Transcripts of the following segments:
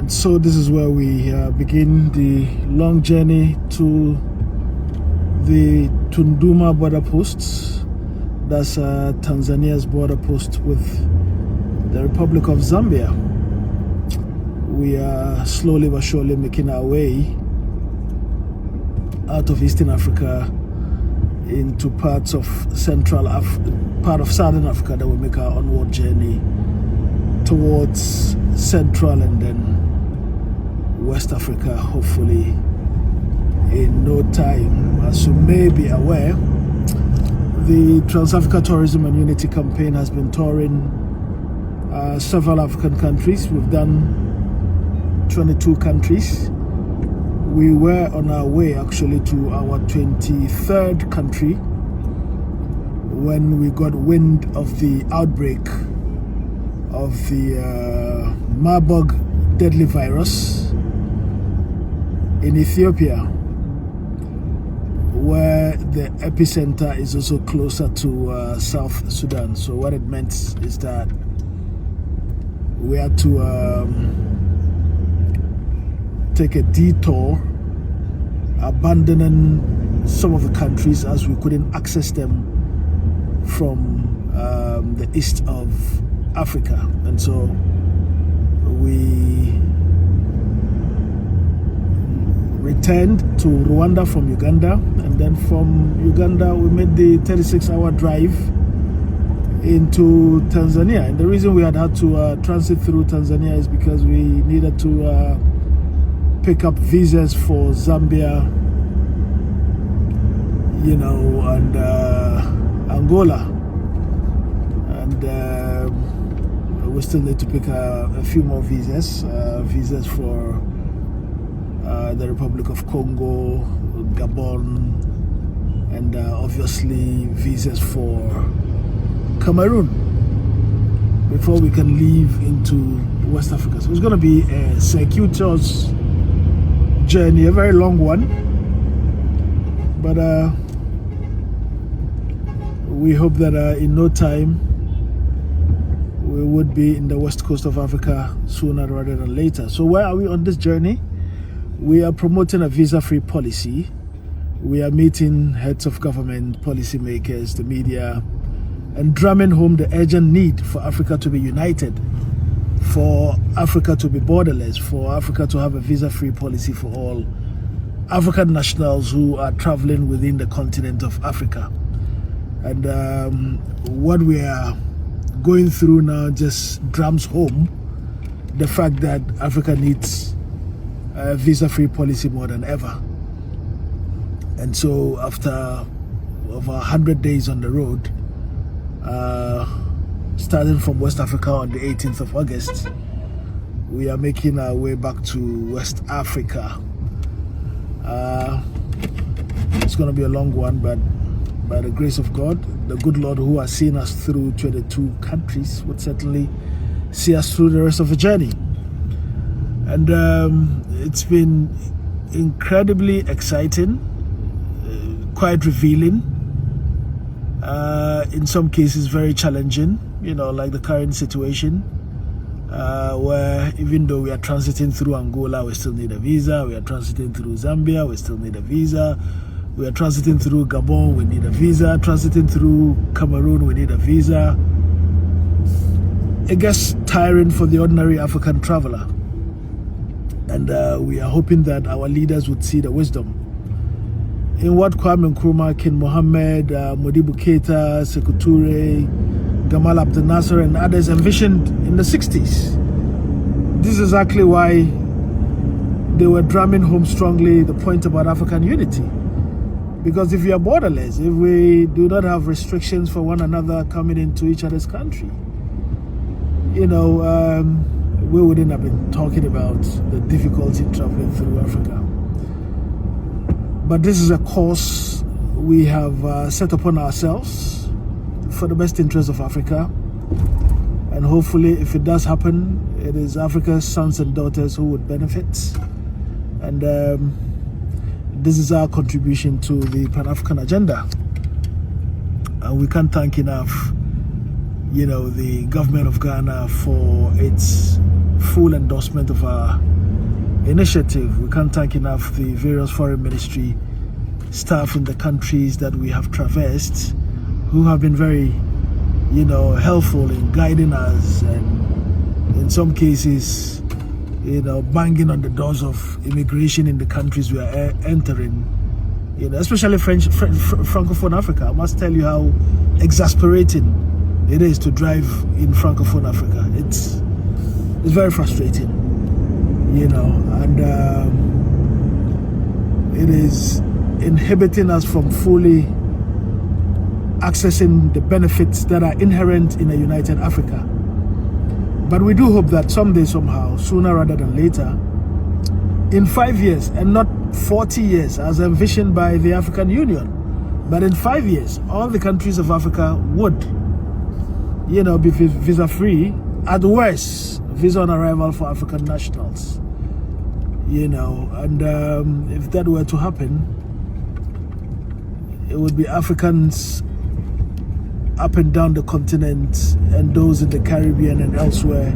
And so this is where we begin the long journey to the Tunduma border posts. That's Tanzania's border post with the Republic of Zambia. We are slowly but surely making our way out of Eastern Africa into parts of Southern Africa that will make our onward journey towards Central and then West Africa, hopefully in no time. As you may be aware, the Trans-Africa Tourism and Unity Campaign has been touring several African countries. We've done 22 countries. We were on our way actually to our 23rd country when we got wind of the outbreak of the Marburg deadly virus in Ethiopia, where the epicenter is also closer to South Sudan. So what it meant is that we had to take a detour, abandoning some of the countries as we couldn't access them from the east of Africa. And so we returned to Rwanda from Uganda, and then from Uganda we made the 36-hour drive into Tanzania. And the reason we had to transit through Tanzania is because we needed to pick up visas for Zambia, you know, and Angola, and we still need to pick a few more visas for the Republic of Congo, Gabon, and obviously visas for Cameroon before we can leave into West Africa. So it's going to be a circuitous journey, a very long one, but we hope that in no time we would be in the west coast of Africa sooner rather than later. So where are we on this journey? We are promoting a visa-free policy. We are meeting heads of government, policymakers, the media, and drumming home the urgent need for Africa to be united, for Africa to be borderless, for Africa to have a visa-free policy for all African nationals who are traveling within the continent of Africa. And what we are going through now just drums home the fact that Africa needs a visa-free policy more than ever. And so after over 100 days on the road, starting from West Africa on the 18th of August, we are making our way back to West Africa. It's going to be a long one, but by the grace of God, the good Lord who has seen us through 22 countries would certainly see us through the rest of the journey. And it's been incredibly exciting, quite revealing, in some cases very challenging, you know, like the current situation, where even though we are transiting through Angola, we still need a visa. We are transiting through Zambia, we still need a visa. We are transiting through Gabon, we need a visa. Transiting through Cameroon, we need a visa. It gets tiring for the ordinary African traveler. And we are hoping that our leaders would see the wisdom in what Kwame Nkrumah, King Mohammed, Modibo Keita, Sekou Toure, Gamal Abdel Nasser, and others envisioned in the 60s. This is exactly why they were drumming home strongly the point about African unity. Because if we are borderless, if we do not have restrictions for one another coming into each other's country, you know, we wouldn't have been talking about the difficulty traveling through Africa. But this is a course we have set upon ourselves for the best interest of Africa. And hopefully, if it does happen, it is Africa's sons and daughters who would benefit. And this is our contribution to the Pan-African agenda. And we can't thank enough, you know, the government of Ghana for its full endorsement of our initiative. We can't thank enough the various foreign ministry staff in the countries that we have traversed, who have been very, helpful in guiding us, and in some cases, banging on the doors of immigration in the countries we are entering. Especially Francophone Africa. I must tell you how exasperating it is to drive in Francophone Africa. It's very frustrating, and it is inhibiting us from fully accessing the benefits that are inherent in a united Africa. But we do hope that someday, somehow, sooner rather than later, in 5 years, and not 40 years as envisioned by the African Union, but in 5 years, all the countries of Africa would, be visa-free, at worst, visa on arrival for African nationals. And if that were to happen, it would be Africans up and down the continent and those in the Caribbean and elsewhere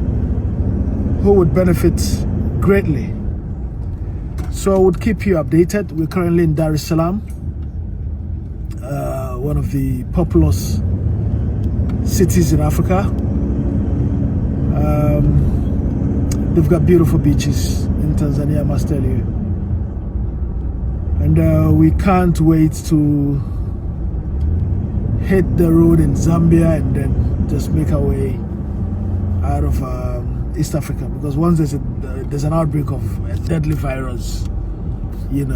who would benefit greatly. So I would keep you updated. We're currently in Dar es Salaam, one of the populous cities in Africa. They've got beautiful beaches in Tanzania, I must tell you. And we can't wait to hit the road in Zambia and then just make our way out of East Africa, because once there's an outbreak of a deadly virus, in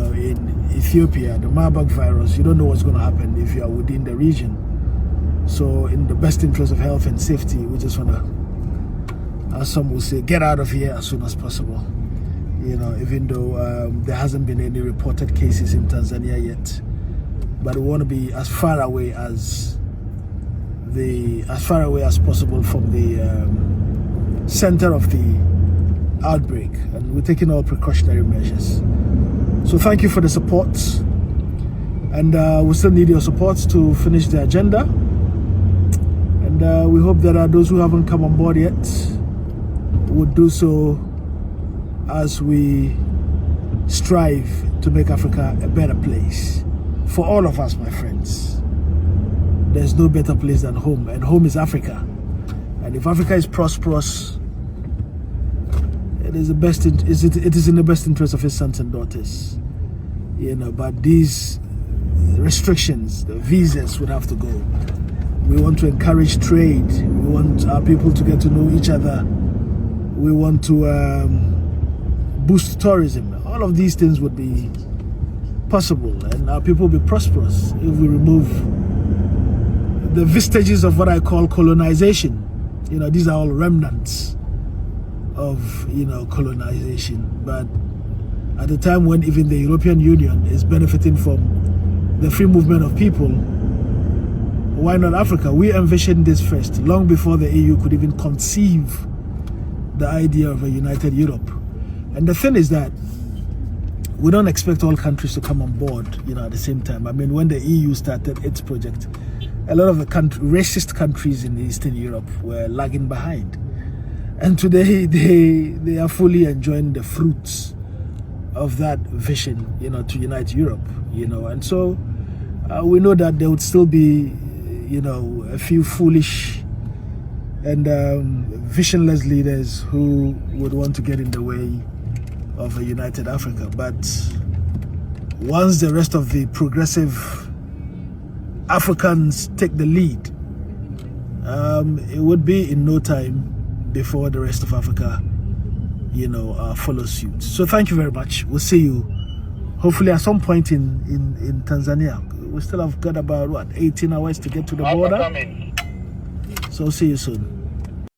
Ethiopia, the Marburg virus, you don't know what's going to happen if you are within the region. So in the best interest of health and safety, we just want to, as some will say, get out of here as soon as possible. Even though there hasn't been any reported cases in Tanzania yet, but we want to be as far away as possible from the center of the outbreak, and we're taking all precautionary measures. So thank you for the support, and we still need your support to finish the agenda, and we hope that those who haven't come on board yet would do so as we strive to make Africa a better place for all of us, my friends. There's no better place than home, and home is Africa. And if Africa is prosperous, it is in the best interest of its sons and daughters. But these restrictions, the visas, would have to go. We want to encourage trade. We want our people to get to know each other. We want to boost tourism. All of these things would be possible, and our people will be prosperous if we remove the vestiges of what I call colonization. These are all remnants of colonization. But at the time when even the European Union is benefiting from the free movement of people, why not Africa? We envisioned this first, long before the EU could even conceive the idea of a united Europe. And the thing is that we don't expect all countries to come on board, at the same time. I mean, when the EU started its project, a lot of the racist countries in Eastern Europe were lagging behind. And today they are fully enjoying the fruits of that vision, to unite Europe, And so we know that there would still be, a few foolish and visionless leaders who would want to get in the way of a united Africa. But once the rest of the progressive Africans take the lead, it would be in no time before the rest of Africa, follow suit. So thank you very much. We'll see you hopefully at some point in Tanzania. We still have got about 18 hours to get to the border. So see you soon.